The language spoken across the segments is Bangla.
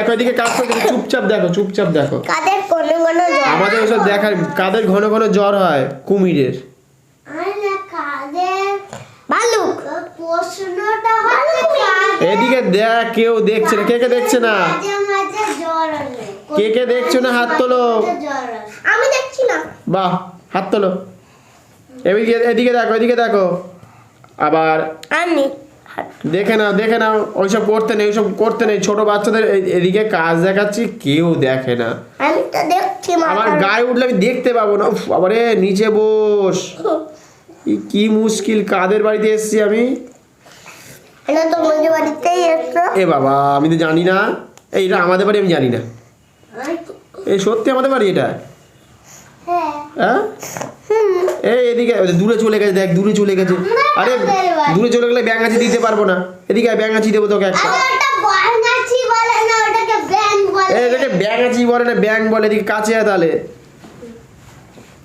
দেখো এদিকে কাজ করছে, চুপচাপ দেখো, চুপচাপ দেখো। কাদের ঘন ঘন জ্বর? আমাদের ওসব দেখার, কাদের ঘন ঘন জ্বর হয়? কুমিরের। কাদের ভালুক? প্রশ্নটা হচ্ছে এদিকে দেখ, কেউ দেখছে না। কে কে দেখছে না? মাঝে মাঝে জ্বর আসে। কে কে দেখছো না হাত তোলো। আমি দেখছি না। বাহ, হাত তোলো। এদিকে এদিকে দেখো, এদিকে দেখো। আবার আমি দেখে নাও, দেখে নাও। ওইসব করতে নেই, ওইসব করতে নেই। ছোট বাচ্চাদের এদিকে কাজ দেখাচ্ছি, কেউ দেখে না। আমি তো দেখছি আমার গায়ে উঠলে আমি দেখতে পাবো না। উফ, আবারে নিচে বস। কি মুশকিল, কাদের বাড়িতে এসেছি আমি? এটা তোমাদের বাড়িতেই এসছো? এ বাবা, আমি তো জানি না। এইটা আমাদের বাড়ি, আমি জানি না। এই সত্যি আমাদের বাড়ি এটা? হ্যাঁ। হ্যাঁ, এই এদিকে দূরে চলে গেছে, দেখ দূরে চলে গেছে। আরে দূরে চলে গেলে ব্যাঙাচি দিতে পারবো না। এদিকে ব্যাঙাচি দেবো তোকে একটা। ওটা ব্যাঙাচি বলে না, ওটাকে ব্যাঙ বলে। এদিকে ব্যাঙাচি বলে না, ব্যাঙ বলে। এদিকে কাছে আয় তাহলে।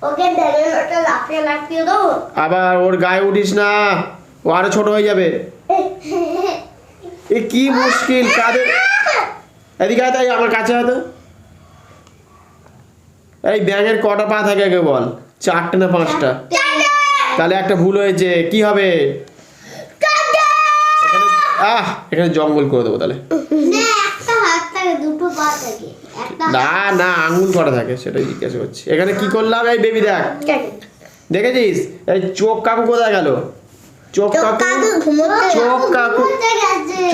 ওকে ব্যাঙের ওটা লাফিয়ে লাফিয়ে দাও। আবার ওর গায়ে উঠিস না, ও আরো ছোট হয়ে যাবে। এ কি মুশকিল, কাদের। এদিকে আয়, তাই আমার কাছে হয়তো। এই ব্যাঙের কটা পা থাকে আগে বল? 4টে না 5টা? তাহলে একটা ভুল হয়েছে, কি হবে? এখানে জঙ্গল করে দেবো তাহলে। না, একটা হাত থাকে, দুটো পা থাকে। একটা না না, আঙুল কটা থাকে সেটাই জিজ্ঞাসা করছি। এখানে কি করলাম? এই বেবি দেখ, দেখেছিস? এই চোখ কাকু কোথায় গেল? চোখ কাকু, চোখ কাকু,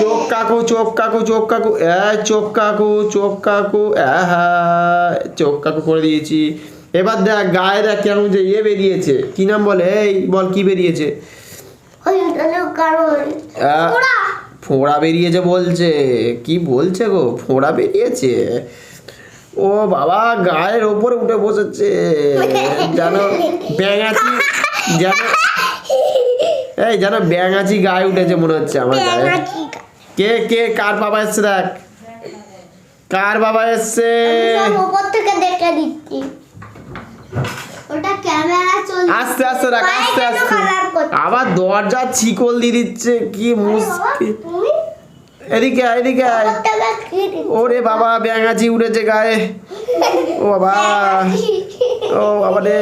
চোখ কাকু, চোখ কাকু, চোখ কাকু, চোখ কাকু, চোখ কাকু, হ্যাঁ চোখ কাকু করে দিয়েছি। এবার দেখ গায়ে দেখ কেমন যে ইয়ে বেরিয়েছে। কি নাম বলে? এই বল, কি বেরিয়েছে? ফোঁড়া বেরিয়েছে বলছে। কি বলছে গো? ফোঁড়া বেরিয়েছে? ও বাবা, গায়ের ওপরে উঠে বসেছে যেন ব্যাঙাচি, যেন এই যেন ব্যাঙাচি গায়ে উঠেছে মনে হচ্ছে আমার গায়ে। কে কে, কার বাবা এসছে দেখ, কার বাবা এসছে। উপর থেকে দেখে দিচ্ছি। ওটা ক্যামেরা চলছে। আস্তে আস্তে রাখ, আস্তে আস্তে। আবার দরজা চিকল দিয়ে দিচ্ছে, কি মুশকিল। এদিকে আয়, এদিকে আয়। ওরে বাবা, ব্যাঙাচি উঠেছে গায়ে। ও বাবা, ও বাবা রে।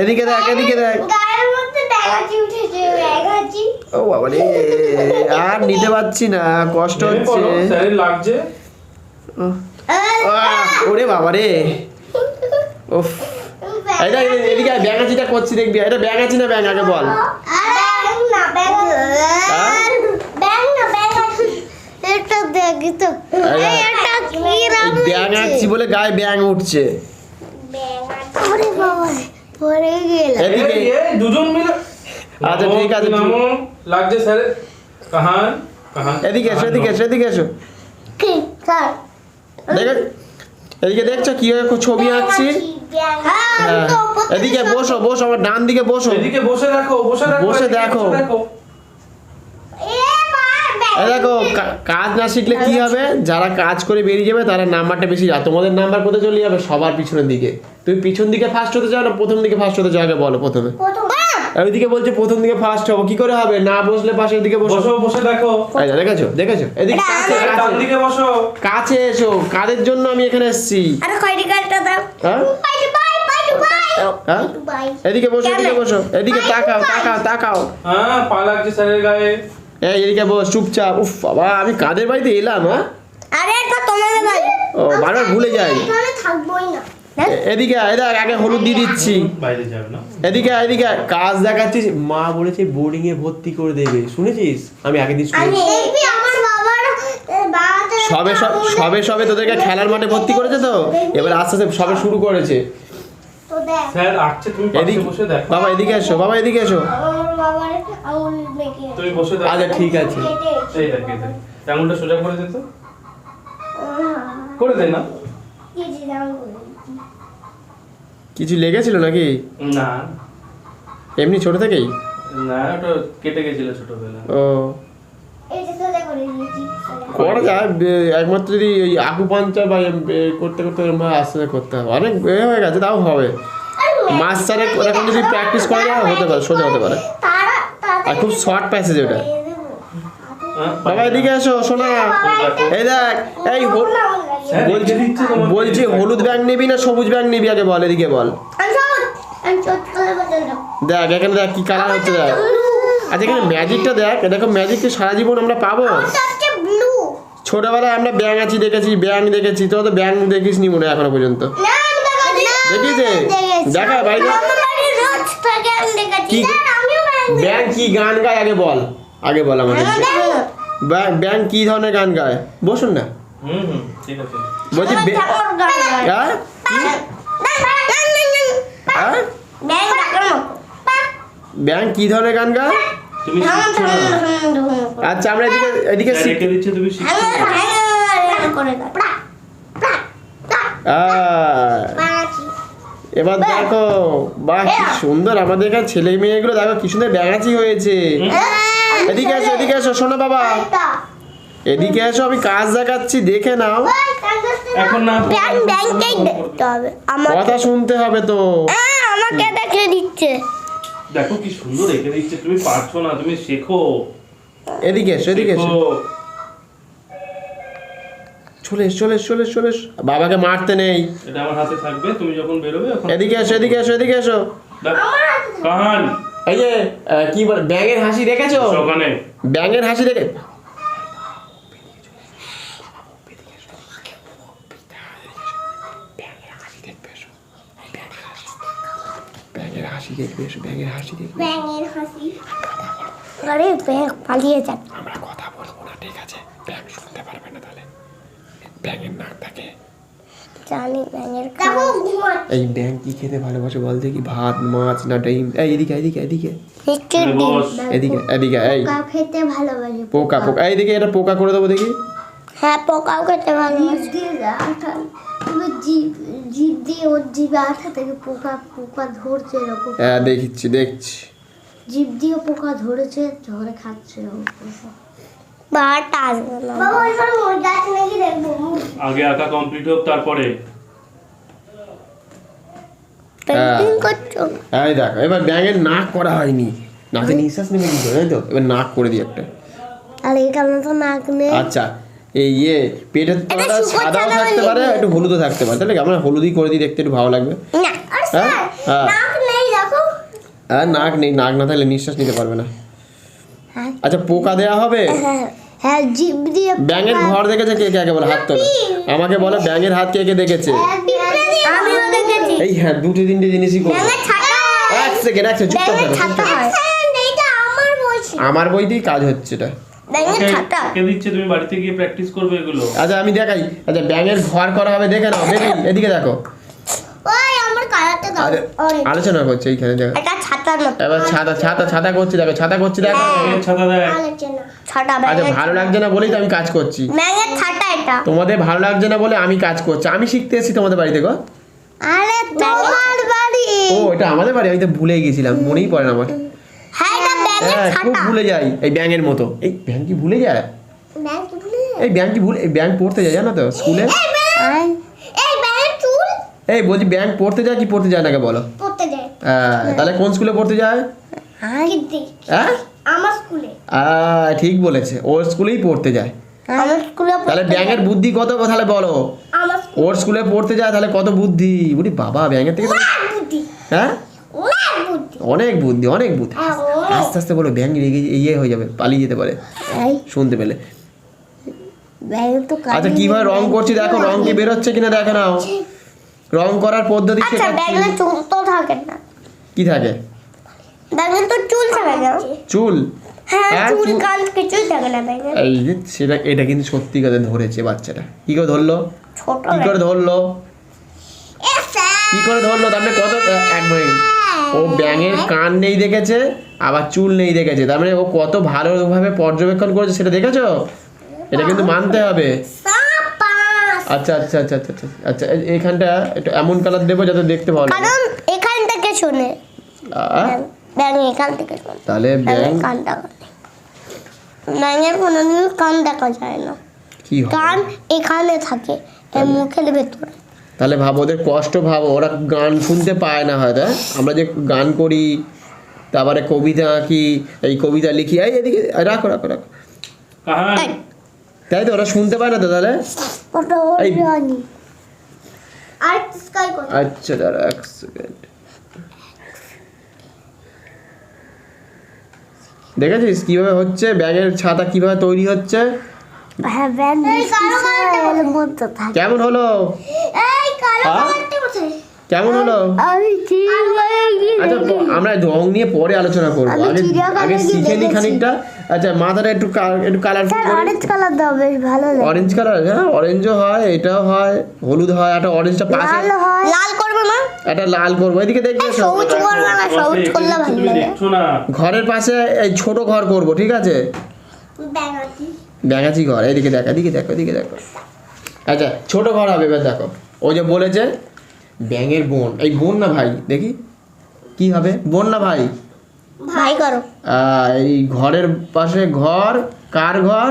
এদিকে দেখ, এদিকে দেখ। গায়ের মধ্যে ব্যাঙাচি উঠেছে, ব্যাঙাচি। ও বাবা রে, আর নিতে পারছি না, কষ্ট হচ্ছে। লাগছে। ওরে বাবা রে, উফ। এটা এদিকে ব্যাঙাচিটা করছি, দেখবি। এটা ব্যাঙাচি না ব্যাঙ আগে বল। ব্যাঙাচি বলে গায়ে ব্যাঙ উঠছে। এদিকে দুজন মিলে। আচ্ছা ঠিক আছে, লাগছে স্যার। কাহান কাহান। এদিকে এসো, এদিকে এসো, এদিকে এসো। দেখো এদিকে, দেখছো কিভাবে ছবি আঁকছি? এদিকে বসো, বসো আমার ডান দিকে বসো। এদিকে বসে দেখো, বসে দেখো, বসে দেখো। দেখো, কাজ না শিখলে কি হবে? যারা কাজ করে বেরিয়ে যাবে তারা নাম্বারটা বেশি যায়। তোমাদের নাম্বার কোথায় চলে যাবে? সবার পিছনের দিকে। তুমি পিছন দিকে ফার্স্ট হতে চাও না প্রথম দিকে ফার্স্ট হতে চাও? আগে বলো প্রথমে। ওইদিকে বলছে প্রথম দিকে ফার্স্ট হবো, কি করে হবে? না বসলে পাশের দিকে বসো। বসো, বসে দেখো। দেখেছো, দেখেছো? এদিকে ডান দিকে বসো। কাছে এসো। কাদের জন্য আমি এখানে এসেছি? হ্যাঁ, এদিকে বসো, এদিকে বসো। এদিকে তাকাও, তাকাও, তাকাও। হ্যাঁ, পা লাগছে স্যারের গায়ে। এই এদিকে বস, চুপচাপ। উফ বাবা, আমি কাদের বাড়িতে এলাম? হ্যাঁ, ও বারবার ভুলে যাই। এদিকে আয়, দেখ আগে হলুদ দিয়ে দিচ্ছি। বাইরে যাবে না। এদিকে আয়, এদিকে আয়। কাজ দেখাচ্ছিস। মা বলেছে বোর্ডিং এ ভর্তি করে দেবে, শুনেছিস? আমি আগে দিন শুনেছি। সবে সবে সবে তোদেরকে খেলার মাঠে ভর্তি করেছে তো, এবার আস্তে আস্তে সবে শুরু করেছে। স্যার আসছে, তুমি পাশে বসে দেখো। বাবা এদিকে এসো, বাবা এদিকে এসো। তুমি বসে দেখো। আচ্ছা ঠিক আছে। এই দেখ, এই দেখ। আঙুলটা সোজা করে দে তো। করে দে না। কিছু লেগেছিল নাকি? না এমনি ছোট থেকেই? না, ওটা কেটে গেছিল ছোটবেলা। ও করা যায়, একমাত্র যদি ওই আকুপাঞ্চার বা করতে করতে আস্তে আস্তে করতে হবে। অনেক হয়ে গেছে, তাও হবে। মাস্টারে এখন যদি প্র্যাকটিস করা যায় হতে পারে, সোজা হতে পারে। আর খুব শর্ট প্যাসেজ ওটা। বাবা এদিকে এসো, শোনা। এই দেখ, এই হ্যাঁ, রেখে দিচ্ছে তোমাকে। বলছি হলুদ ব্যাগ নিবি না সবুজ ব্যাগ নিবি আগে বল, এদিকে বল। আমি চট করে বললাম দেখ এখানে দেখ কি কালার হচ্ছে দেখ। আচ্ছা এখানে ম্যাজিকটা দেখ, দেখো ম্যাজিক কি সারা জীবন আমরা পাবো? হচ্ছে ব্লু ছোটবেলায় আমরা ব্যাং আছি দেখেছি, ব্যাং দেখেছি, তো তো ব্যাং দেখিস নি মনে হয় এখনো পর্যন্ত। না আমি দেখাচ্ছি দেখিছে? দেখা বাড়িতে আমার বাড়ি রোজ থাকে আমি দেখাচ্ছি কি? না আমিও ব্যাং কি গান গায় আগে বল, আগে বল আমাদের। ব্যাং কি ধরনের গান গায়? বসুন না। ঠিক আছে। বলছি হ্যাঁ? হ্যাঁ? ব্যাং কি ধরনের গান গায়? তুমি শিখছো না। আচ্ছা আমরা এদিকে এদিকে হ্যাঁ, রেখে দিচ্ছে তুমি শিখছো না। এবার দেখো বাহ কি সুন্দর আমাদের এখানে ছেলে মেয়েগুলো, দেখো কি সুন্দর ব্যাঙাচি হয়েছে। এদিকে এসো, এদিকে এসো, শোনো বাবা, এদিকে এসো, আমি কাজ দেখাচ্ছি দেখে নাও। এখন না কথা শুনতে হবে তো। আমাকে দেখে দিচ্ছে দেখো কি সুন্দর রেখে দিচ্ছে, তুমি পারছো না, তুমি শেখো। এদিকে এসো, এদিকে এসো, শেখো। চলে এসো, চলে এসো, চলে এসো, চলে এসো। বাবাকে মারতে নেই। এটা আমার হাতে থাকবে, তুমি যখন বেরোবে এখন। এদিকে এসো, এদিকে এসো, এদিকে এসো। কাহান এই যে কি বল, ব্যাঙের হাসি দেখেছো? ওখানে ব্যাঙের হাসি দেখে ব্যাঙের হাসি দেখবে এসো, ব্যাঙের হাসি দেখবে। ব্যাঙের হাসি আরে ব্যাঙ পালিয়ে যাক আমরা কথা বলবো না, ঠিক আছে? ব্যাঙ শুনতে পারবে না, তাহলে ব্যাঙের নাক থাকে। জানি ব্যাঙের দেখো ঘুমাচ্ছে এই ব্যাঙ কি খেতে ভালোবাসে বল দেখি? ভাত, মাছ না ডিম? এই এদিকে, এদিকে, এদিকে, নিশ্চয় ডিম বস। এদিকে, এদিকে। এই পোকা খেতে ভালোবাসে পোকা, পোকা, এইদিকে এটা পোকা করে দেবো দেখি। হ্যাঁ পোকাও খেতে ভালোবাসে জিভ দিয়ে ওর জিভে আঠা থেকে পোকা পোকা ধরছে এরকম হ্যাঁ দেখিচ্ছি, দেখছি। জিভ দিয়ে পোকা ধরেছে ধরে খাচ্ছে বাটা বাবা এবার মুরগি আছে নাকি দেখবো আগে আঁকা কমপ্লিট হোক তারপরে। পেন্টিং করছো এই দেখো এবার ব্যাঙের নাক করা হয়নি, নাকে নিঃশ্বাস নেবে কি করে, তাই তো? এবার নাক করে দিই একটা। আর এখানে তো নাক নেই আচ্ছা এই পেটের তলাটা শুকোচ্ছে সাদাও না থাকতে পারে, একটু হলুদও থাকতে পারে, তাহলে কি আমরা হলুদই করে দিই, দেখতে একটু ভালো লাগবে। না আর হ্যাঁ? হ্যাঁ। নাক নেই দেখো আর নাক নেই, নাক না থাকলে নিঃশ্বাস নিতে পারবে না। হ্যাঁ আচ্ছা পোকা দেয়া হবে। হ্যাঁ জিভ দিয়ে ব্যাঙের ঘর দেখেছে কে কে? আগে বলে হাত তোলো, আমাকে বলো ব্যাঙের হাত কে কে দেখেছে? আমিও দেখেছি এই হ্যাঁ দুটো তিনটে জিনিসই করবো। ব্যাঙের ছাতা এক সেকেন্ড, এক সেকেন্ড, চুপ ব্যাঙের থাকো। ছাতা হয় এইটা আমার বলছি আমার বইতেই কাজ হচ্ছে এটা। ব্যাঙের ছাতা কে দিচ্ছে, তুমি বাড়িতে গিয়ে প্র্যাকটিস করবে এগুলো। আচ্ছা আমি দেখাই। আচ্ছা ব্যাঙের ঘর করা হবে, দেখে নাও, দেখি এদিকে দেখো। ওই আমার কালারটা দাও আরে, অরেঞ্জ আলোচনা করছে এইখানে দেখো। এটা ছাতার মতো এবার ছাতা, ছাতা, ছাতা করছি দেখো, ছাতা করছি দেখো। ব্যাঙের ছাতা দেয়। ছাতা আচ্ছা ব্যাঙের ভালো লাগছে না বলেই তো আমি কাজ করছি। ব্যাঙের ছাতা এটা তোমাদের ভালো লাগছে না বলে আমি কাজ করছি। আমি শিখতে এসেছি তোমাদের বাড়িতে গো। আরে তোমার বাড়ি ও এটা আমাদের বাড়ি, আমি তো ভুলে গেছিলাম, মনেই পড়ে না আমার। হ্যাঁ এটা ব্যাঙের হ্যাঁ খুব ছাতা ভুলে যাই, এই ব্যাঙের মতো। এই ব্যাঙ কি ভুলে যায়? ব্যাঙ কি ভুলে এই ব্যাঙ কি ভুলে, এই ব্যাঙ পড়তে যায় জানো তো স্কুলে। এই ব্যাঙের চুল এই বলছি ব্যাঙ পড়তে যায় কি পড়তে যায় নাকি বলো? পড়তে যায় হ্যাঁ তাহলে কোন স্কুলে পড়তে যায়? কীর্তি হ্যাঁ আমার স্কুলে ঠিক বলেছে, ওর স্কুলেই পড়তে যায়। আমার স্কুলে তাহলে ব্যাঙের বুদ্ধি কত তাহলে বলো? আমার ওর স্কুলে পড়তে যায় তাহলে কত বুদ্ধি, বুঝি বাবা ব্যাঙের থেকে তাহলে- অনেক বুদ্ধি হ্যাঁ অনেক বুদ্ধি অনেক বুদ্ধি, অনেক বুদ্ধি। হ্যাঁ, অনেক। আস্তে আস্তে বলো, ব্যাঙ রেগে ইয়ে হয়ে যাবে, পালিয়ে যেতে পারে এই শুনতে পেলে। ব্যাঙ তো আচ্ছা কিভাবে রং করছি দেখো, রং কি বেরোচ্ছে কিনা দেখে নাও। রং করার পদ্ধতি আচ্ছা শেখাচ্ছি। ব্যাঙের চুল তো থাকে না কি থাকে? ব্যাঙের তো চুল থাকে না চুল। হ্যাঁ হ্যাঁ, চুল চুল- কান কিছুই থাকে না ব্যাঙের এই যে সেটা, এটা কিন্তু সত্যি কথা ধরেছে বাচ্চাটা। কি করে ধরলো? ছোট কি করে ধরলো? কি করে ধরলো? তার মানে কত এক মিনিট, ও ব্যাঙের কান নেই দেখেছে, আবার চুল নেই দেখেছে, তার মানে ও কত ভালোভাবে পর্যবেক্ষণ করেছে সেটা দেখেছো? এটা কিন্তু মানতে হবে। আচ্ছা আচ্ছা আচ্ছা আচ্ছা আচ্ছা আচ্ছা এইখানটা একটু এমন কালার দেবো যাতে দেখতে ভালো লাগে। কারণ এখান থেকে শোনে ব্যাঙ এখান থেকে শোনে তাহলে ব্যাঙ ব্যাঙের কান দেখা ব্যাঙের কোনোদিন কান দেখা যায় না কি হবে? কান এখানে থাকে এর মুখের ভেতরে তাহলে ভাবো ওদের কষ্ট, ভাবো ওরা গান শুনতে পায় না হয়তো। আমরা যে গান করি, তারপরে কবিতা আঁকি, এই কবিতা লিখি, এই এদিকে রাখো রাখো রাখো, কাহান এই, তাই তো ওরা শুনতে পায় না তো তাহলে। ওটা এই- জানি আর স্কাই কত আচ্ছা দাঁড়া এক সেকেন্ড। দেখেছিস কিভাবে হচ্ছে ব্যাগের ছাতা কিভাবে তৈরি হচ্ছে? হ্যাঁ ব্যান্ড এর মধ্যে থাকে কেমন হলো? এই কালো হ্যাঁ? কালারটা কোথায় কেমন হলো? আমি আচ্ছা আমরা রং নিয়ে পরে আলোচনা করবো, আমি আগে চিড়িয়াখানায় আগে গিয়ে শিখে নি দেখেছি। খানিকটা। আচ্ছা মাথাটা একটু একটু কালারফুল করে। অরেঞ্জ কালার দাও বেশ ভালো লাগে অরেঞ্জ কালার, হ্যাঁ অরেঞ্জও হয়, এটাও হয়, হলুদ হয়, একটা অরেঞ্জটা পাশে লাল হয় লাল করবে না একটা লাল করবো, এদিকে দেখবে সব। সবুজ করবে না সবুজ করলে ভালো তুমি লাগে দেখছো না? ঘরের পাশে এই ছোট ঘর করব, ঠিক আছে? ব্যাঙাতি ব্যাঙাচি ঘর, এদিকে দেখো এদিকে দেখো এদিকে দেখো। আচ্ছা ছোট ঘর হবে, এবার দেখো ও যে বলেছে ব্যাঙের বোন, এই বোন না ভাই, দেখি কি হবে, বোন না ভাই? ভাই করো এই ঘরের পাশে ঘর, কার ঘর?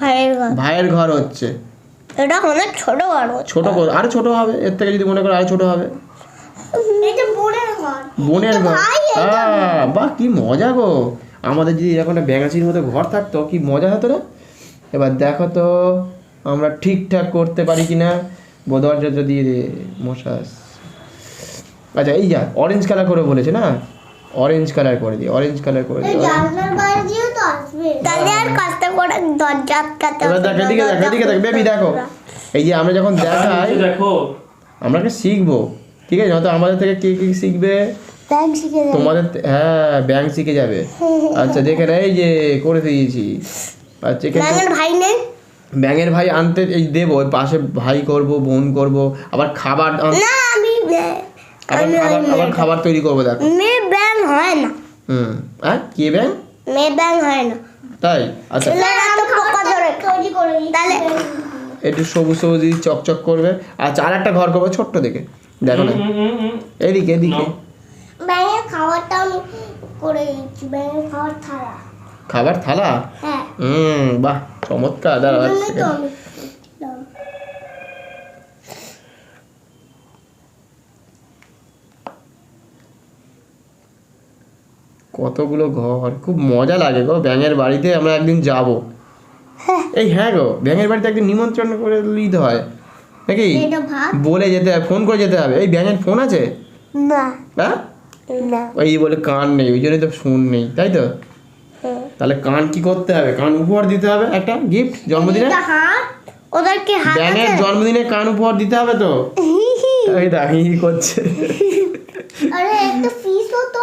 ভাইয়ের ঘর ভাইয়ের ঘর হচ্ছে। এটা অনেক ছোট ঘর ছোট আরো ছোট হবে, এর থেকে যদি মনে করো আরো ছোট হবে। এটা বোনের ঘর বোনের ঘর, ভাই এটা। বাহ কি মজা গো, আমাদের যদি এরকম একটা ব্যাঙাচির মতো ঘর থাকতো কি মজা হতো না। এবার দেখো তো আমরা ঠিকঠাক করতে পারি কিনা, দরজা যদি মশা আসছে। আচ্ছা এই যা অরেঞ্জ কালার করে বলেছে না, অরেঞ্জ কালার করে দিই, অরেঞ্জ কালার করে দিই। জানলার বাইরে দিয়েও তো আসবে তাহলে আর কষ্ট করে দরজা আটকাতে এবার দেখো এদিকে দেখো এদিকে দেখো বেবি দেখো, এই যে আমরা যখন দেখাই নিচে দেখো। আমরা শিখবো, ঠিক আছে? হয়তো আমাদের থেকে কে কে শিখবে, ব্যাংক শিখে যাবে তোমাদের হ্যাঁ ব্যাংক শিখে যাবে। আচ্ছা দেখে না এই যে করে দিয়েছি। আচ্ছা এখানে ব্যাঙের ভাই নেই ব্যাঙের ভাই আনতে এই দেবো, ওই পাশে ভাই করব, বোন করব, আবার খাবার না আমি আবার খাবার তৈরি করবো দেখো। মেয়ে ব্যাং হয় না হ্যাঁ কে ব্যাং? মেয়ে ব্যাং হয় না তাই আচ্ছা ছেলেরা তো পোকা ধরে তৈরি করে তাহলে একটু সবুজ সবুজ দিয়ে চকচক করবে। আচ্ছা আর একটা ঘর করবো ছোট্ট দেখে, দেখো না এদিকে এদিকে। ব্যাঙের খাবারটা আমি করে দিচ্ছি ব্যাঙের খাবার থালা খাবার থালা, হ্যাঁ বাহ চমৎকার। দাঁড়াও এক এজন্যই তো second। আমি কতগুলো ঘর, খুব মজা লাগে গো ব্যাঙের বাড়িতে। আমরা একদিন যাব। এই হ্যাঁ গো ব্যাঙের বাড়িতে একদিন নিমন্ত্রণ করে নিতে হয় নাকি? এটা ভাত বলে যেতে হবে, ফোন করে যেতে হবে। এই ব্যাঙের ফোন আছে? না হ্যাঁ না ওই বলে কান নেই, ওই জন্যই তো ফোন নেই, তাই তো? তাহলে কান কি করতে হবে? কান উপহার দিতে হবে, একটা গিফট জন্মদিনে। এটা হাত ওদেরকে হাত ব্যাঙের আছে জন্মদিনে কান উপহার দিতে হবে তো। এই দাহি করছে। আরে একটা ফিসও তো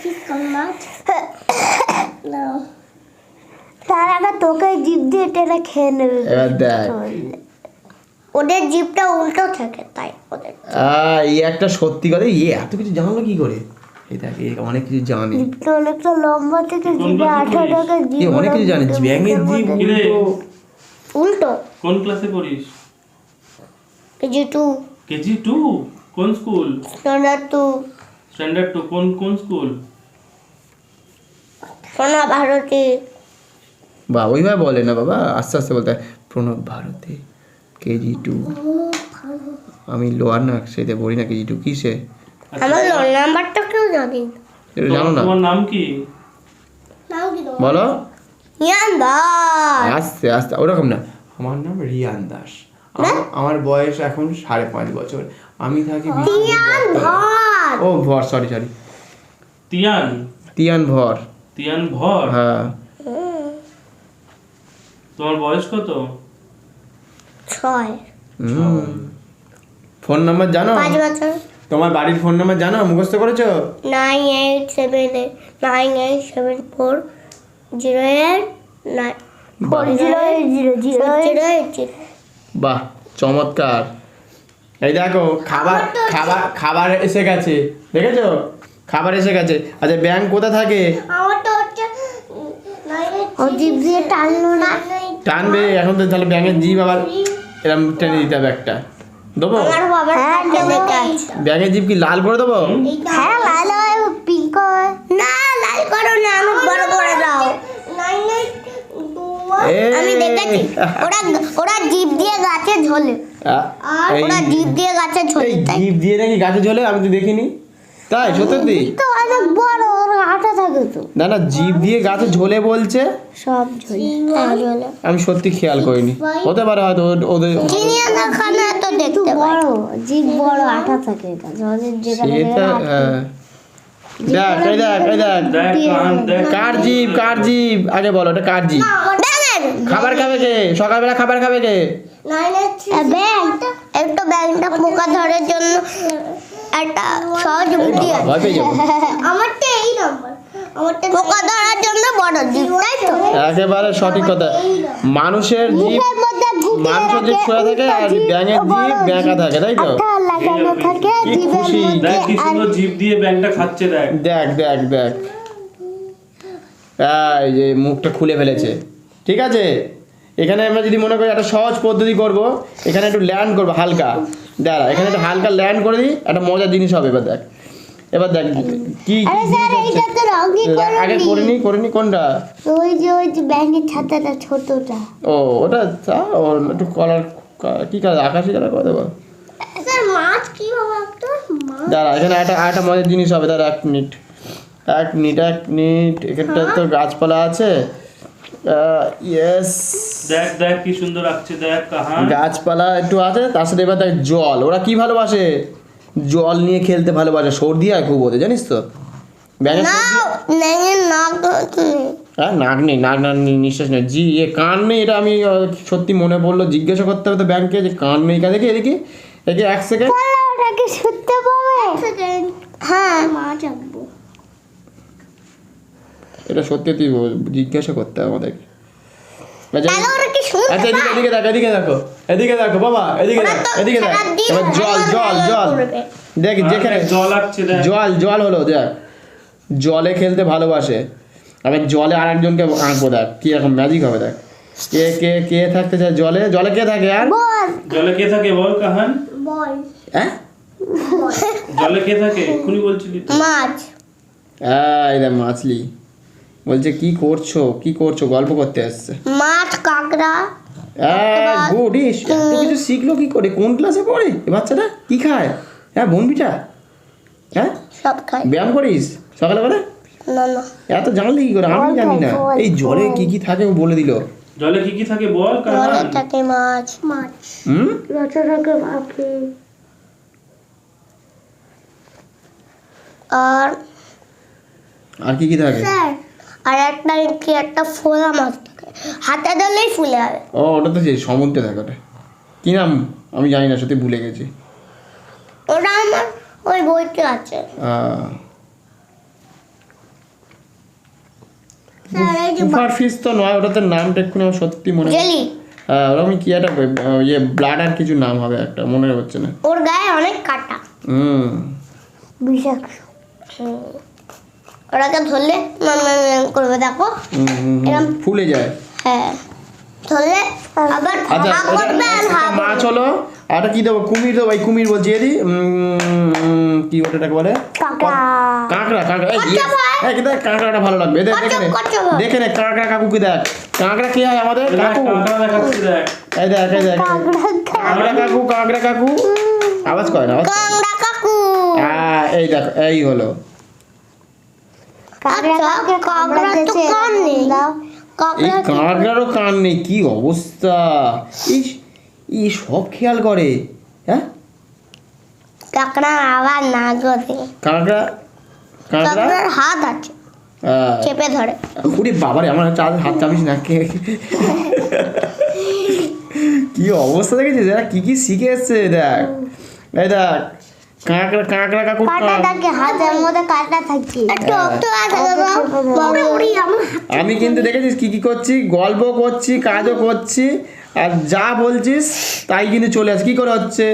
ফিস কম মাছ না তার আগে তোকে জিভ দিয়ে এটা খেয়ে নেবে এবার দেখ ওদের জিভটা উল্টো থাকে তাই ওদের এই একটা সত্যি কথা, এত কিছু জানলো কি করে? এই দেখ এ অনেক কিছু জানে, জিভটা অনেকটা লম্বা থেকে জিভে লম্বা কি 18 টাকা এ জিভ অনেক কিছু জানে। ব্যাঙের জীব কিরে? উল্টো কোন ক্লাসে পড়িস? KG 2 KG 2? কোন স্কুল? Standard 2 standard 2? কোন স্কুল? সোনা ভারতী বা ওইভাবে বলে না বাবা, আস্তে আস্তে বলতে হয়। প্রণব ভারতী কেজি 2, আমি লোয়ার না সেতে পড়ি না, কেজি 2 কিসে আমার রোল নাম্বারটা কেউ জানি না এটা জানো না? তোমার নাম কি? নাম কি তোমার বলো ইয়ান দাস আস্তে আস্তে, ওরকম না। আমার নাম রিয়ান দাস, আমার বয়স এখন 5.5 বছর, আমি থাকি ইয়ান ভর ও ভর, সরি তিয়ান? তিয়ান ভর, তিয়ান ভর? হ্যাঁ। তোমার বয়স কত? 6 ফোন নাম্বার জানো? 5 বছর তোমার বাড়ির ফোন নাম্বার জানো, মুখস্থ করেছো? 98784089 বাহ চমৎকার। এই দেখো খাবার খাবার খাবার এসে গেছে, দেখেছো? খাবার এসে গেছে। আচ্ছা ব্যাংক কোথা থাকে? আমার তো হচ্ছে ও জিভ দিয়ে টানলো না টানবে এখন তো, তাহলে ব্যাঙের জিভ আবার এরকম টেনে দিতে হবে একটা, দেবো? আমার বাবার কাছে লেখা আছে ব্যাঙের জিভ কি লাল করে দেবো? হ্যাঁ লাল হয় পিঙ্ক হয় না লাল করো না আমি বড় করে দাও আমি দেখেছি ওরা জিভ দিয়ে গাছে ঝোলে আর ওরা জিভ দিয়ে গাছে ঝোলে তাই জিভ দিয়ে নাকি গাছে ঝোলে? আমি তো দেখিনি। তাই সত্যি? তো অনেক বড়, ওর আটা থাকে তো। না না, জিভ দিয়ে গাছে ঝোলে বলছে। সব ঝোলে, হ্যাঁ ঝোলে। আমি সত্যি খেয়াল করিনি, হতে পারে হয়তো ওদের। চিড়িয়াখানা খানা তো দেখতে বড়, জিভ বড়, আটা থাকে গাছে, ওদের যেখানে সেটা হ্যাঁ। দেখ এই দেখ এই দেখ, দেখ কান দেখ। কার জিভ, কার জিভ আগে বলো, এটা কার জিভ? খাবার খাবে কে সকালবেলা, খাবার খাবে কে? ব্যাং, একটা ব্যাংটা পোকা ধরার জন্য একটা সহজ বুদ্ধি আছে। ভয় পেয়ে যাবো। আমারটা এই নম্বর, আমারটা পোকা ধরার জন্য বড় জিভ, তাই তো? একেবারে সঠিক কথা। মানুষের জিভ, মুখের মধ্যে ঢুকিয়ে মানুষের জিভ রাখে, শোয়া থাকে আর একটা ব্যাঙের জিভ, জিভ বড় ব্যাঁকা জিভ। থাকে, তাই তো? আঠা লাগানো থাকে কি জিভের খুশি। মধ্যে, দেখ কি আর সুন্দর জিভ দিয়ে ব্যাংকটা খাচ্ছে দেখ। দেখ দেখ দেখ, এই যে মুখটা খুলে ফেলেছে। ঠিক আছে, এখানে আমরা যদি মনে করি একটা সহজ পদ্ধতি করব, এখানে একটু ল্যান্ড করবো হালকা। দাঁড়া, এখানে একটু হালকা ল্যান্ড করে দিই, একটা মজার জিনিস হবে। এবার দেখ, এবার দেখ কি আরে স্যার, এইটা তো রঙই আগে করিনি কোনটা? ওই যে ব্যাঙের ছাতাটা ছোটটা। ও ওটা ও একটু কলার, কি কালার, আকাশি কালার করে দেবো। স্যার মাছ কি হবে একটা মাছ? দাঁড়া, এখানে একটা মজার জিনিস হবে। দাঁড়া 1 মিনিট, 1 মিনিট, 1 মিনিট। এখানটা তো গাছপালা আছে। ইয়েস, দেখ দেখ কি সুন্দর লাগছে দেখ কাহান। গাছপালা একটু আছে, তার সাথে এবার দেখ জল। ওরা কি ভালোবাসে? জল নিয়ে খেলতে ভালোবাসে। সর্দি হয় খুব ওদের, জানিস তো? ব্যাঙের সর্দি- ব্যাঙের নাক নেই। হ্যাঁ, নাক নেই, নাক নিঃশ্বাস নেই, কান নেই। এটা আমি সত্যি মনে পড়লো, জিজ্ঞাসা করতে হবে তো ব্যাংকে যে কান নেই কা দেখি, এদিকে 1 সেকেন্ড। ওটাকে শুনতে পাবে? 1 সেকেন্ড, হ্যাঁ মাছ আঁকবো। এটা সত্যি তুই জিজ্ঞাসা করতে হবে আমাদেরকে। তাহলে ওরা কি শুনতে আচ্ছা, এদিকে দেখো, এদিকে দেখো বাবা, এদিকে দেখ, এদিকে দেখ। এবার জল দেখ, যেখানে জল আসছে দেখ। জল হলো, দেখ জলে খেলতে ভালোবাসে। আবার জলে আরেকজনকে আঁকবো, দেখ কি রকম ম্যাজিক হবে। দেখ কে থাকতে চায় জলে, কে থাকে আর? বল, জলে কে থাকে বল কাহান। বল। হ্যাঁ, জলে কে থাকে এক্ষুনি বলছিলি তো। মাছ। এই দেখ মাছলি বলছে কি করছো, গল্প করতে আসছে। মাছ, কাঁকড়া। গুড, এত কিছু শিখলো কি করে? কোন ক্লাসে পড়ে এ বাচ্চাটা? কি খায়? হ্যাঁ, বনবিটা? হ্যাঁ, সব খাই। ব্যায়াম করিস সকালবেলা? না না, এত জানলে কি করে? আমি জানি না। এই জলে কি কি থাকে ও বলে দিল। জলে কি কি থাকে বল জলে কাহান। থাকে মাছ। হুম, জলে থাকে পাখি। আর কি কি থাকে? স্যার, আর একটা ফোলা মাছ থাকে, হাতে ধরলেই ফুলে যাবে। ও, ওটা তো সেই সমুদ্রে থাকে। ওটা কি নাম আমি জানি না, সত্যি ভুলে গেছি। ওটা আমার ওই বইতে আছে। স্যার, এই যে সুপার ফিশ তো নয়, ওটাতে নামটা এক্ষুনি আমার সত্যি মনে হয়। জেলি, ওরকম কি একটা ব্লাড আর কিছু নাম হবে একটা, মনে হচ্ছে না। ওর গায়ে অনেক কাটা, বিষাক্ত। ওটাকে ধরলে করবে, দেখো এরকম ফুলে যায়। হ্যাঁ, ধরলে আবার আচ্ছা, হাঁ করবে আর হাঁ করবে। মাছ হলো। আর কি দেবো? কুমির দেবো। এই কুমির বলছি, এদি কি ওটাকে বলে? কাঁকড়া। এই, কচ্ছপ হয়। এই দেখ, কাঁকড়াটা ভালো লাগবে। কচ্ছপ হয়। দেখে নে কাঁকড়া কাকুকে দেখ। কাঁকড়া কি হয় আমাদের? দেখ, কাকু। কাঁকড়া দেখাচ্ছি দেখ। এই দেখ কাঁকড়া কাকু আওয়াজ করে না। কাঁকড়া কাকু। এই দেখ, এই হলো। আচ্ছা, কাঁকড়া তো কান নেই। এই কাঁকড়ারও কান নেই, কি অবস্থা! এই সব খেয়াল করে। হ্যাঁ, কাঁকড়া আবার না করে। কাঁকড়ার হাত আছে, চেপে ধরে। ওরে বাবারে, আমার হাত চাপিস না। কি অবস্থা দেখেছিস? এরা কি শিখে এসছে দেখ। এই দেখ, কাঁকড়া কাকু। কাঁটাটাকে হাতের মধ্যে কাঁটা থাকে। আমি কিন্তু দেখেছিস কি করছি? গল্প করছি, কাজও করছি, আর যা বলছিস তাই কিন্তু চলে আসে। কি করে হচ্ছে?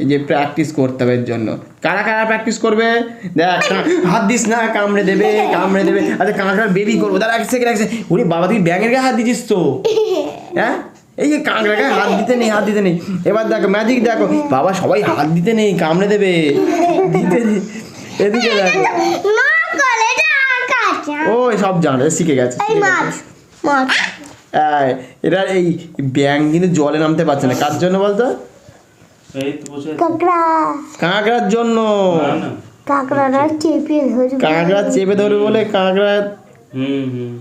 এই যে প্র্যাকটিস করতে হবে এর জন্য। কারা প্র্যাকটিস করবে? দেখ, হাত দিস না, কামড়ে দেবে। আচ্ছা, কাঁকড়ার বেবি করবো। দাঁড়া 1 সেকেন্ড। ওরে বাবা, তুই ব্যাঙের গায়ে হাত দিছিস তো? হ্যাঁ, এই যে কাঁকড়া গায়ে হাত দিতে নেই। এবার দেখো ম্যাজিক, দেখো বাবা, সবাই হাত দিতে নেই, কামড়ে দেবে। এদিকে দেখো, ওই সব জানে, শিখে গেছে। এরা এই ব্যাঙ কিন্তু জলে নামতে পারছে না। কার জন্য বলতো? এই তো বসে আছে। কাঁকড়ার জন্য। না, না। কাঁকড়াটা চেপে ধরবে। কাঁকড়া চেপে ধরবে বলে কাঁকড়া হুম হুম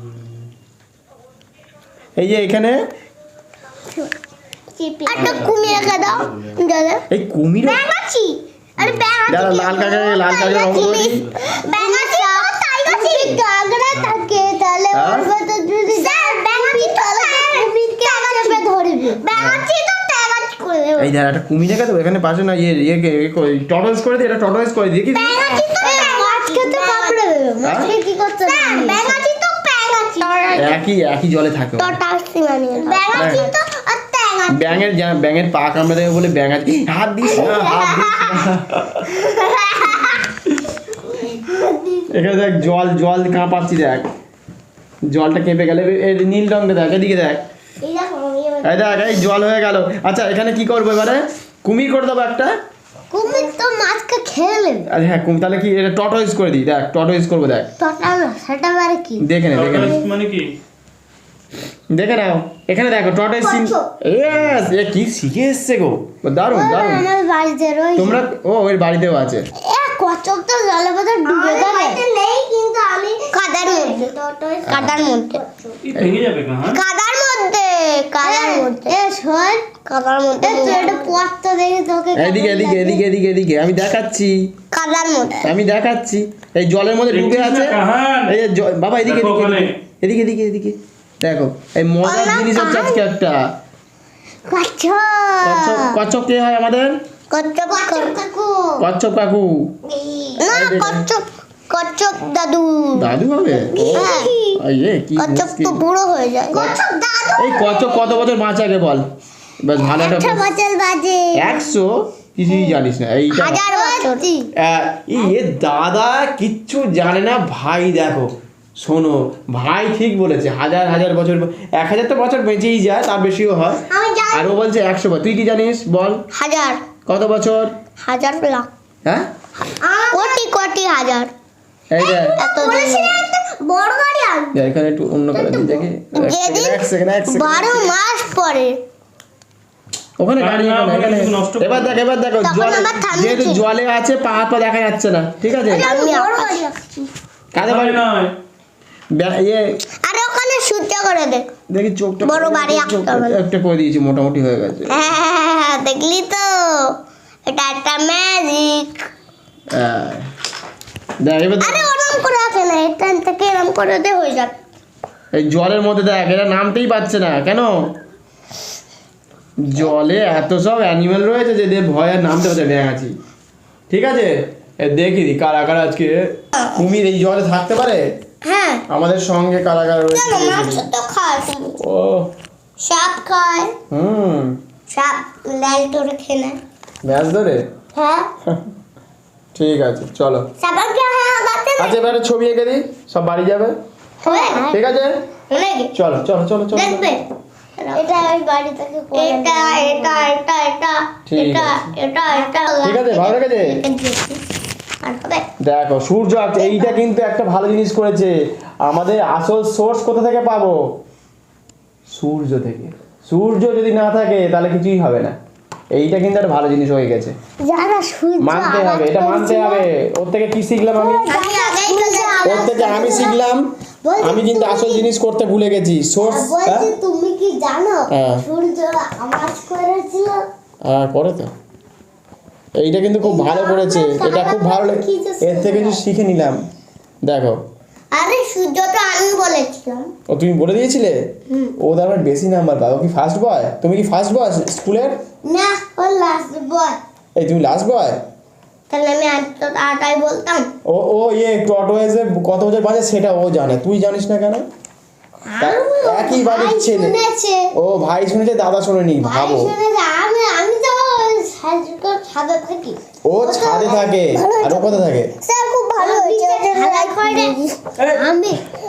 এই যে এখানে একটা কুমির রেখে দাও দাদা। এই কুমির ব্যাঙাচি, আরে ব্যাঙাচি দাদা লাল কাঁকড়া রং করে দিই। ব্যাঙাচি কাঁকড়া থাকে তাহলে হ্যাঁ? ওর ভেতর যদি ব্যাঙাচি তাহলে কুমিরকে চেপে ধরবে। ব্যাঙাচি তো ব্যাঙাচি করে দেবে। এই দাঁড়া একটা কুমির রেখে দেবো এখানে পাশে না টর্টয়েস করে দিই, এটা টর্টয়েস করে দিই কি ব্যাঙাচি তো মাছকে তো কামড়ে দেবে। মাছকে কি করতে হবে? ব্যাঙাচি তো ব্যাঙাচি। একই জলে থাকে ও। তো টাক্সি মানে ব্যাঙাচি তো আর ব্যাঙাচি। ব্যাঙের পা কামড়ে দেবে বলে ব্যাঙ আছে হাত দিস না, হাত দিস না। এখানে দেখ জল কাঁপাচ্ছি দেখ, জলটা কেঁপে গেলে এই নীল রঙটা দেখ, এদিকে দেখ, এই দেখো আমি এই দেখ এই জল হয়ে গেল। আচ্ছা এখানে কি করবো এবারে? কুমির করে দেবো একটা। কুমির তো মাছকে খেয়ে নেবে। আরে হ্যাঁ কুমির, তাহলে কি এটা টর্টয়েস করে দিই, দেখ টর্টয়েস করবো দেখ, টোটাল সেটা মানে কি? দেখে নে মানে কি দেখে নাও এখানে দেখো টর্টয়েস সিন। কচ্ছপ। ইয়েস, এ কি শিখে এসছে গো, দারুণ দারুণ। আমার বাড়িতে রয়েছে। তোমরা ওর বাড়িতেও আছে। কচ্ছপ তো জলে বোধহয় ডুবে যাবে। নেই কিন্তু আমি কাদার মধ্যে। কাদার মধ্যে। এই ভেঙে যাবে না হ্যাঁ কাদার মধ্যে। কাদার মধ্যে। এ শোন কাদার মধ্যে। তুই এটা পথটা দেখে তোকে এদিকে এদিকে এদিকে এদিকে এদিকে আমি দেখাচ্ছি, কাদার মধ্যে। আমি দেখাচ্ছি। এই জলের মধ্যে ডুবে দেখছিস আছে। না কাহান? এই যে বাবা এদিকে দেখো এদিকে ওখানে। এদিকে এদিকে এদিকে দেখো, এই মজার ওরা জিনিস হচ্ছে আজকে একটা কচ্ছপ। কচ্ছপ। কচ্ছপ কে হয় আমাদের? কচ্ছপ কাকু। কচ্ছপ কাকু। না কচ্ছপ কচ্ছপ দাদু। দাদু হবে? হ্যাঁ। এই যে কি কচ্ছপ তো মুশকিল। বুড়ো হয়ে যায়। কচ্ছপ দাদু। এই কচ্ছপ কত বছর বাঁচে আগে বল, বেশ ভালো একটা। 100 বছর বাজে। 100 কিছুই জানিস না এইটা। 1000 বছর। এ দাদা কিচ্ছু জানে না ভাই। দেখো শোনো, ভাই ঠিক বলেছে, হাজার বছর, 1000 তো বছর বেঁচেই যায়, তার বেশিও হয়। আমি জানি। আর ও বলছে 100 বছর। তুই কি জানিস বল? 1000 কত বছর? 1000 লাখ হ্যাঁ কোটি কোটি হাজার। এই দেখ, এত বড় গাড়ি আনবে। এখানে একটু অন্য করে দিই দেখি। যেদিন এক সেকেন্ড 12 মাস পরে ওখানে গাড়ি না, এখানে, ওখানে এখানে। কিছু নষ্ট করবে। এবার দেখো তখন জলে, আবার থামিয়ে যেহেতু ছিল। জলে আছে পা হাত পা দেখা যাচ্ছে না, ঠিক আছে? আমি বড় গাড়ি রাখছি। কাদের বাড়ি? নয় ইয়ে আরে ওখানে সূর্য করে দে। দেখি চোখটা, বড় বাড়ি আঁকতে চোখটা হবে না। একটা করে দিয়েছি, মোটামুটি হয়ে গেছে। হ্যাঁ, দেখলি তো এটা একটা ম্যাজিক। হ্যাঁ। দেখ এবার দেখ, আরে ওরম করে রাখে না, এখান থেকে এরম করে দে হয়ে যাবে। এই জলের মধ্যে দেখ, এরা নামতেই পারছে না কেন? জলে এত সব অ্যানিমেল রয়েছে যে এদের ভয় আর নামতে পারছে না। আছি ঠিক আছে, দেখি দি কারা কারা আজকে কুমির এই জলে থাকতে পারে। হ্যাঁ আমাদের সঙ্গে কারা কারা কেন রয়েছে। মাছ তো খায়। ও সাপ খায়। হুম, সাপ লাল করে খেয়ে নেয়। ম্যাচ ধরে। হ্যাঁ ঠিক আছে চলো। সাপের কি হয় আগাতে? আচ্ছা এবারে ছবি এঁকে দিই, সব বাড়ি যাবে। ঠিক আছে অনেকে চলো চলো চলো চলো। দেখবে এটা ওই বাড়ি থেকে এটা এটা এটা এটা ঠিক এটা আছে। এটা এটা ঠিক আছে, ভালো লেগেছে? আর হবে দেখো সূর্য আছে, এইটা কিন্তু একটা ভালো জিনিস করেছে। আমাদের আসল সোর্স কোথা থেকে পাবো? সূর্য থেকে। সূর্য যদি না থাকে তাহলে কিছুই হবে না। এইটা কিন্তু একটা ভালো জিনিস হয়ে গেছে, যারা সূর্য মানতে হবে, এটা মানতে হবে। ওর থেকে কি শিখলাম আমি? আমি আগেই বলেছি ওর থেকে আমি শিখলাম, আমি কিন্তু আসল জিনিস করতে ভুলে গেছি। সোর্স বলছি তুমি কি জানো হ্যাঁ। সূর্য আওয়াজ করেছিল? হ্যাঁ করে তো। এইটা কিন্তু খুব ভালো করেছে, এটা খুব ভালো এর থেকে কিছু শিখে নিলাম। দেখো আরে সূর্য তো আমি বলেছিলাম। ও তুমি বলে দিয়েছিলে, ও তো আমার বেশি নাম্বার পায়। ও কি ফার্স্ট বয়? তুমি কি ফার্স্ট বয় স্কুলের? না ও লাস্ট বয়। এই তুমি লাস্ট বয়? তাহলে আমি আজ তো তাড়াতাড়ি বলতাম। ও টোটোয়েজে কত বছর বাজে সেটা ও জানে, তুই জানিস না কেন? একই বাড়ির ভাই ছেলে। শুনেছে। ও ভাই শুনেছে, দাদা শোনেনি, ভাই ভাবো। শুনেছে, আমি তো ছাদে থাকি। ও ছাদে থাকে আর ও কোথায় থাকে? স্যার খুব ভালো হয়েছে।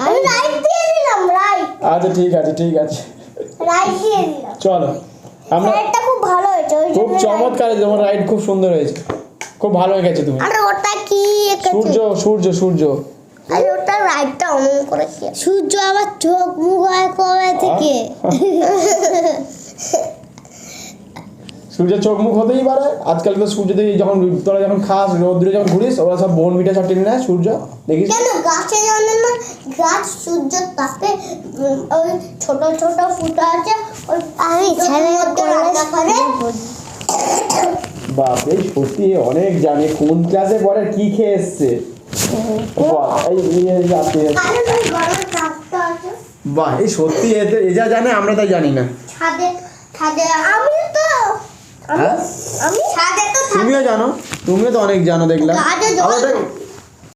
আমি রাইট দিয়ে দিলাম, রাইট আচ্ছা ঠিক আছে ঠিক আছে রাইট দিয়ে দিলাম। চলো আমরা। এটা খুব ভালো হয়েছে। ওই খুব জন্য চমৎকার, তোমার রাইড খুব সুন্দর হয়েছে, খুব ভালো হয়ে গেছে তুমি। আরে ওটা কি সূর্য সূর্য সূর্য আরে ওটা রাইটটা অমন করেছে। সূর্য আবার চোখ মুখ হয় কবে থেকে? সূর্যের চোখ মুখ হতেই পারে। আজকাল তো সূর্য থেকে যখন তোরা যখন খাস রোদ্রে যখন ঘুরিস ওরা সব বোন মিটা সব টেনে নেয় সূর্য দেখিস। কেন গাছে জানে না গাছ সূর্যের তাপে ওই ছোট ছোট ফুটা আছে ওই আমি ছেড়ে রান্না করে। বাপরে সত্যি অনেক জানে, কোন ক্লাসে পড়ে কি খেয়ে এসছে। বাহ এই সত্যি এতে এ যা জানে আমরা তাই জানি না। ছাদে ছাদে আমি তো হ্যাঁ আমি ছাদে তো তুমিও জানো, তুমিও তো অনেক জানো দেখলাম। গাছে জল আবার দেখ-